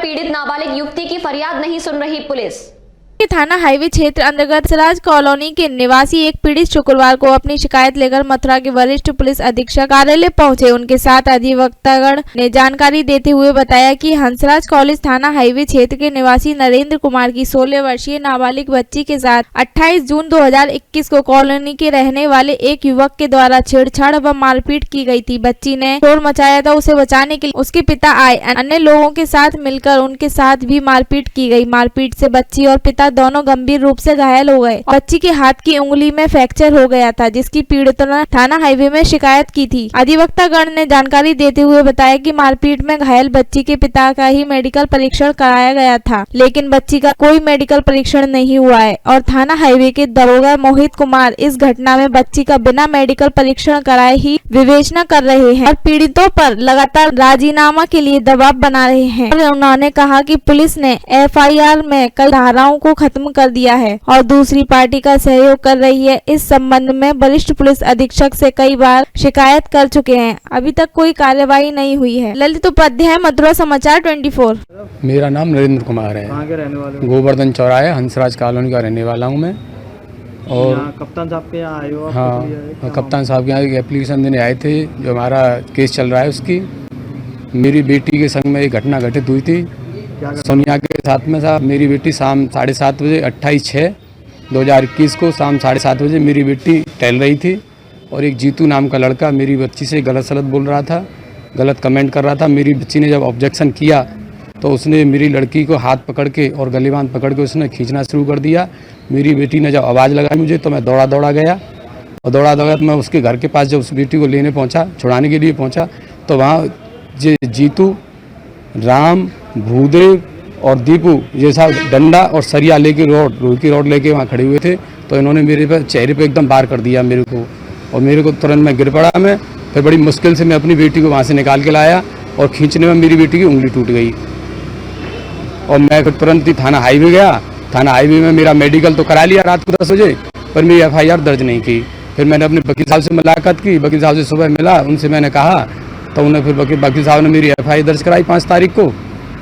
पीड़ित नाबालिग युवती की फरियाद नहीं सुन रही पुलिस। थाना हाईवे क्षेत्र अंतर्गत हंसराज कॉलोनी के निवासी एक पीड़ित शुक्रवार को अपनी शिकायत लेकर मथुरा के वरिष्ठ पुलिस अधीक्षक कार्यालय पहुंचे। उनके साथ अधिवक्तागण ने जानकारी देते हुए बताया कि हंसराज कॉलेज थाना हाईवे क्षेत्र के निवासी नरेंद्र कुमार की 16 वर्षीय नाबालिग बच्ची के साथ 28 जून 2021 को कॉलोनी के रहने वाले एक युवक के द्वारा छेड़छाड़ व मारपीट की गई थी। बच्ची ने शोर मचाया था। उसे बचाने के लिए उसके पिता आए। अन्य लोगों के साथ मिलकर उनके साथ भी मारपीट की गई। मारपीट से बच्ची और पिता दोनों गंभीर रूप से घायल हो गए। बच्ची के हाथ की उंगली में फ्रैक्चर हो गया था, जिसकी पीड़ितों ने थाना हाईवे में शिकायत की थी। अधिवक्तागण ने जानकारी देते हुए बताया कि मारपीट में घायल बच्ची के पिता का ही मेडिकल परीक्षण कराया गया था, लेकिन बच्ची का कोई मेडिकल परीक्षण नहीं हुआ है और थाना हाईवे के दरोगा मोहित कुमार इस घटना में बच्ची का बिना मेडिकल परीक्षण कराए ही विवेचना कर रहे हैं और पीड़ितों पर लगातार राजीनामा के लिए दबाव बना रहे हैं। उन्होंने कहा कि पुलिस ने FIR में कई धाराओं को खत्म कर दिया है और दूसरी पार्टी का सहयोग कर रही है। इस संबंध में वरिष्ठ पुलिस अधीक्षक से कई बार शिकायत कर चुके हैं, अभी तक कोई कार्यवाही नहीं हुई है। ललित उपाध्याय, मथुरा समाचार 24। मेरा नाम नरेंद्र कुमार है। कहाँ के रहने वाले हो? गोवर्धन चौराहे हंसराज कॉलोनी का रहने वाला हूँ मैं। और कप्तान साहब के यहाँ आए हो? हाँ, कप्तान साहब के यहाँ एक एप्लीकेशन देने आए थे, जो हमारा केस चल रहा है उसकी। मेरी बेटी के संग में एक घटना घटित हुई थी सोनिया के साथ में। साहब, मेरी बेटी शाम 7:30 बजे 28/6/2021 को शाम 7:30 बजे मेरी बेटी टहल रही थी और एक जीतू नाम का लड़का मेरी बच्ची से गलत सलत बोल रहा था, गलत कमेंट कर रहा था। मेरी बच्ची ने जब ऑब्जेक्शन किया तो उसने मेरी लड़की को हाथ पकड़ के और गले बांध पकड़ के उसने खींचना शुरू कर दिया। मेरी बेटी ने जब आवाज़ लगाई मुझे तो मैं दौड़ा गया और दौड़ा तो मैं उसके घर के पास जब उस बेटी को लेने पहुंचा, छुड़ाने के लिए पहुंचा, तो वहाँ जीतू, राम, भूदेव और दीपू जैसा डंडा और सरिया लेके रोड लेके वहाँ खड़े हुए थे। तो इन्होंने मेरे पे चेहरे पे एकदम वार कर दिया मेरे को और मेरे को तुरंत मैं गिर पड़ा। मैं फिर बड़ी मुश्किल से मैं अपनी बेटी को वहाँ से निकाल के लाया और खींचने में मेरी बेटी की उंगली टूट गई और मैं फिर तुरंत ही थाना हाईवे गया। थाना हाईवे में मेरा मेडिकल तो करा लिया रात को 10 बजे, पर मेरी FIR दर्ज नहीं की। फिर मैंने अपने वकील साहब से मुलाकात की। वकील साहब से सुबह मिला, उनसे मैंने कहा तो उन्हें फिर वकील साहब ने मेरी FIR दर्ज कराई 5 तारीख को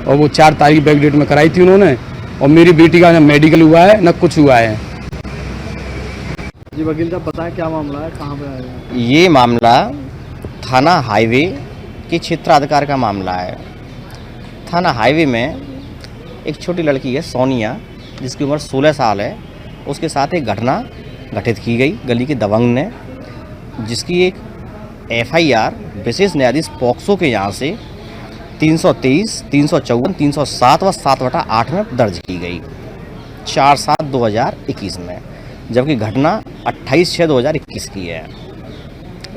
और वो 4 तारीख बैक डेट में कराई थी उन्होंने। और मेरी बेटी का न मेडिकल हुआ है न कुछ हुआ है। जी वकील साहब बताएं क्या मामला है, कहाँ पे आए हैं? ये मामला थाना हाईवे के क्षेत्राधिकार का मामला है। थाना हाईवे में एक छोटी लड़की है सोनिया, जिसकी उम्र 16 साल है। उसके साथ एक घटना घटित की गई गली के दबंग ने, जिसकी एक FIR विशेष न्यायाधीश पॉक्सो के यहाँ से 323, 354, 307 व 7/8 में दर्ज की गई 4/7/2021 में, जबकि घटना 28/6/2021 की है।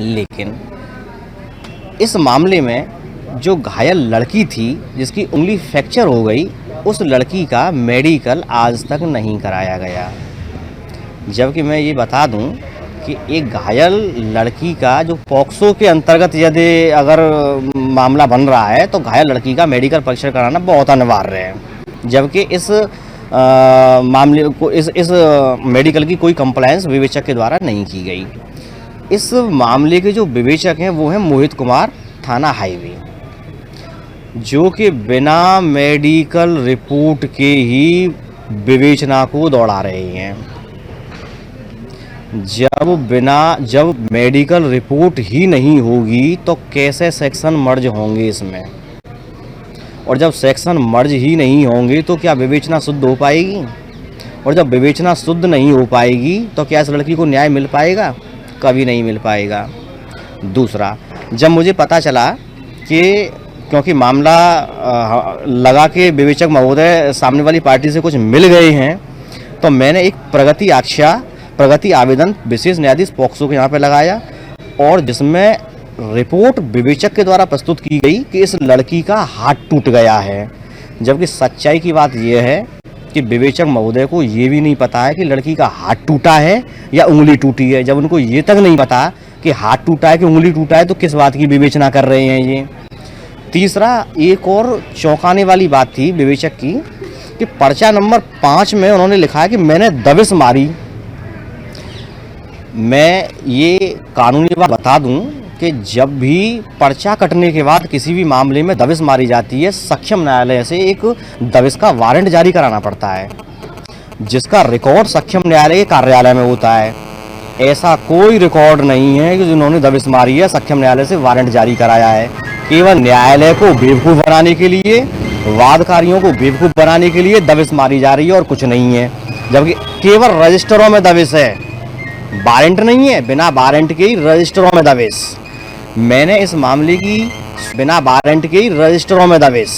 लेकिन इस मामले में जो घायल लड़की थी जिसकी उंगली फ्रैक्चर हो गई, उस लड़की का मेडिकल आज तक नहीं कराया गया। जबकि मैं ये बता दूं कि एक घायल लड़की का जो पॉक्सो के अंतर्गत यदि अगर मामला बन रहा है तो घायल लड़की का मेडिकल परीक्षण कराना बहुत अनिवार्य है, जबकि इस मामले को इस मेडिकल की कोई कंप्लायंस विवेचक के द्वारा नहीं की गई। इस मामले के जो विवेचक हैं वो हैं मोहित कुमार, थाना हाईवे, जो कि बिना मेडिकल रिपोर्ट के ही विवेचना को दौड़ा रहे हैं। जब मेडिकल रिपोर्ट ही नहीं होगी तो कैसे सेक्शन मर्ज होंगे इसमें, और जब सेक्शन मर्ज ही नहीं होंगे तो क्या विवेचना शुद्ध हो पाएगी, और जब विवेचना शुद्ध नहीं हो पाएगी तो क्या इस लड़की को न्याय मिल पाएगा? कभी नहीं मिल पाएगा। दूसरा, जब मुझे पता चला कि क्योंकि मामला लगा के विवेचक महोदय सामने वाली पार्टी से कुछ मिल गए हैं, तो मैंने एक प्रगति आवेदन विशेष न्यायाधीश पॉक्सो के यहाँ पे लगाया, और जिसमें रिपोर्ट विवेचक के द्वारा प्रस्तुत की गई कि इस लड़की का हाथ टूट गया है। जबकि सच्चाई की बात यह है कि विवेचक महोदय को ये भी नहीं पता है कि लड़की का हाथ टूटा है या उंगली टूटी है। जब उनको ये तक नहीं पता कि हाथ टूटा है कि उंगली टूटा है तो किस बात की विवेचना कर रहे हैं ये। तीसरा, एक और चौंकाने वाली बात थी विवेचक की कि पर्चा नंबर 5 में उन्होंने लिखा है कि मैंने दबिश मारी। मैं ये कानूनी बात बता दूं कि जब भी पर्चा कटने के बाद किसी भी मामले में दबिश मारी जाती है, सक्षम न्यायालय से एक दबिश का वारंट जारी कराना पड़ता है, जिसका रिकॉर्ड सक्षम न्यायालय के कार्यालय में होता है। ऐसा कोई रिकॉर्ड नहीं है कि जिन्होंने दबिश मारी है सक्षम न्यायालय से वारंट जारी कराया है। केवल न्यायालय को बेवकूफ़ बनाने के लिए, वादकारियों को बेवकूफ़ बनाने के लिए दबिश मारी जा रही है और कुछ नहीं है। जबकि केवल रजिस्टरों में दबिश है, वारंट नहीं है। बिना वारंट के ही रजिस्टरों में दबिश। मैंने इस मामले की बिना वारंट के ही रजिस्टरों में दबिश।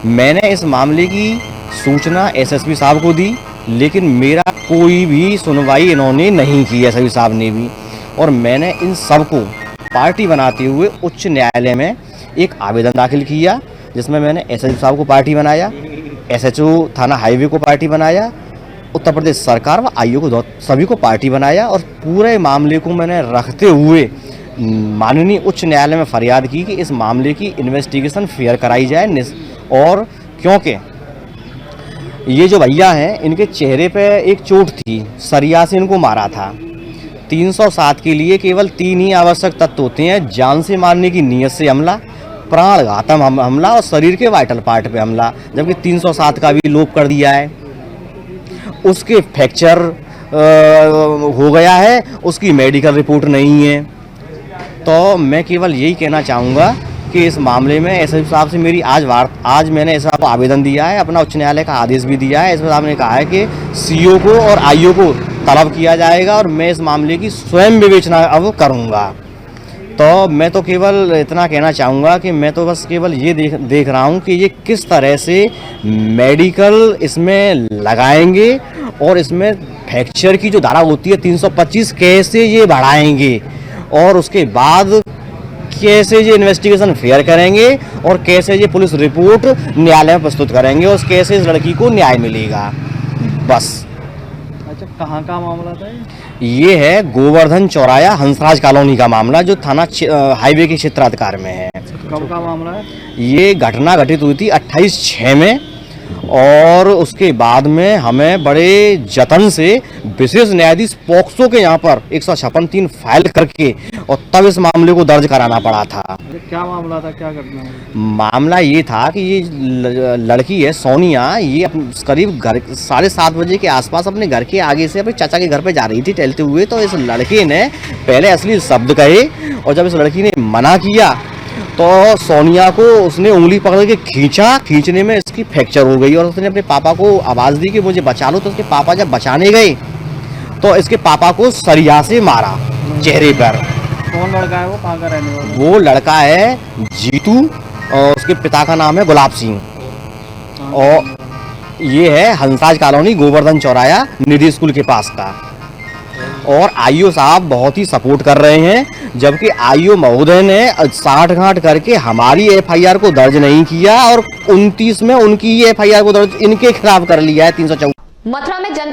मैंने इस मामले की सूचना एसएसपी साहब को दी, लेकिन मेरा कोई भी सुनवाई इन्होंने नहीं की, एसएसपी साहब ने भी। और मैंने इन सबको पार्टी बनाते हुए उच्च न्यायालय में एक आवेदन दाखिल किया, जिसमें मैंने एसएसपी साहब को पार्टी बनाया, एसएचओ थाना हाईवे को पार्टी बनाया, उत्तर प्रदेश सरकार व आईओ को सभी को पार्टी बनाया। और पूरे मामले को मैंने रखते हुए माननीय उच्च न्यायालय में फरियाद की कि इस मामले की इन्वेस्टिगेशन फेयर कराई जाए। और क्योंकि ये जो भैया हैं, इनके चेहरे पे एक चोट थी, सरिया से इनको मारा था। 307 के लिए केवल 3 ही आवश्यक तत्व होते हैं: जान से मारने की नीयत से हमला, प्राणघातक हमला और शरीर के वाइटल पार्ट पे हमला। जबकि 307 का भी लोप कर दिया है। उसके फ्रैक्चर हो गया है, उसकी मेडिकल रिपोर्ट नहीं है। तो मैं केवल यही कहना चाहूँगा कि इस मामले में एसएसपी साहब से मेरी आज मैंने एसएसपी साहब को आवेदन दिया है, अपना उच्च न्यायालय का आदेश भी दिया है। एसएसपी साहब ने कहा है कि सीओ को और आईओ को तलब किया जाएगा और मैं इस मामले की स्वयं विवेचना अब करूँगा। तो मैं तो केवल इतना कहना चाहूँगा कि मैं तो बस केवल ये देख रहा हूँ कि ये किस तरह से मेडिकल इसमें लगाएंगे और इसमें फ्रैक्चर की जो धारा होती है 325 कैसे ये बढ़ाएंगे, और उसके बाद कैसे ये इन्वेस्टिगेशन फेयर करेंगे और कैसे ये पुलिस रिपोर्ट न्यायालय में प्रस्तुत करेंगे और कैसे इस लड़की को न्याय मिलेगा। बस। अच्छा, कहाँ का मामला था ये है गोवर्धन चौराया हंसराज कॉलोनी का मामला, जो थाना हाईवे के क्षेत्राधिकार में है। कब का मामला है? ये घटना घटित हुई थी 28/6 में, और उसके बाद में हमें बड़े जतन से विशेष न्यायाधीश पॉक्सो के यहाँ पर 156(3) फाइल करके और तब इस मामले को दर्ज कराना पड़ा था। क्या मामला था, क्या घटना हुई? मामला ये था कि ये लड़की है सोनिया, ये करीब 7:30 बजे के आसपास अपने घर के आगे से अपने चाचा के घर पे जा रही थी टहलते हुए। तो इस लड़के ने पहले अश्लील शब्द कहे, और जब इस लड़की ने मना किया तो सोनिया को उसने उंगली पकड़ के खींचने में इसकी फ्रैक्चर हो गई और उसने अपने पापा को आवाज़ दी कि मुझे बचा लो। तो उसके पापा जब बचाने गए तो इसके पापा को सरिया से मारा चेहरे पर। कौन लड़का है वो, कहाँ का रहने वाला? वो लड़का है जीतू और उसके पिता का नाम है गुलाब सिंह, और ये है हंसराज कॉलोनी गोवर्धन चौराया निधि स्कूल के पास का। और आईओ साहब बहुत ही सपोर्ट कर रहे हैं, जबकि आईओ महोदय ने साठगांठ करके हमारी एफआईआर को दर्ज नहीं किया और 29 में उनकी एफआईआर को दर्ज इनके खिलाफ कर लिया है 314। मथुरा में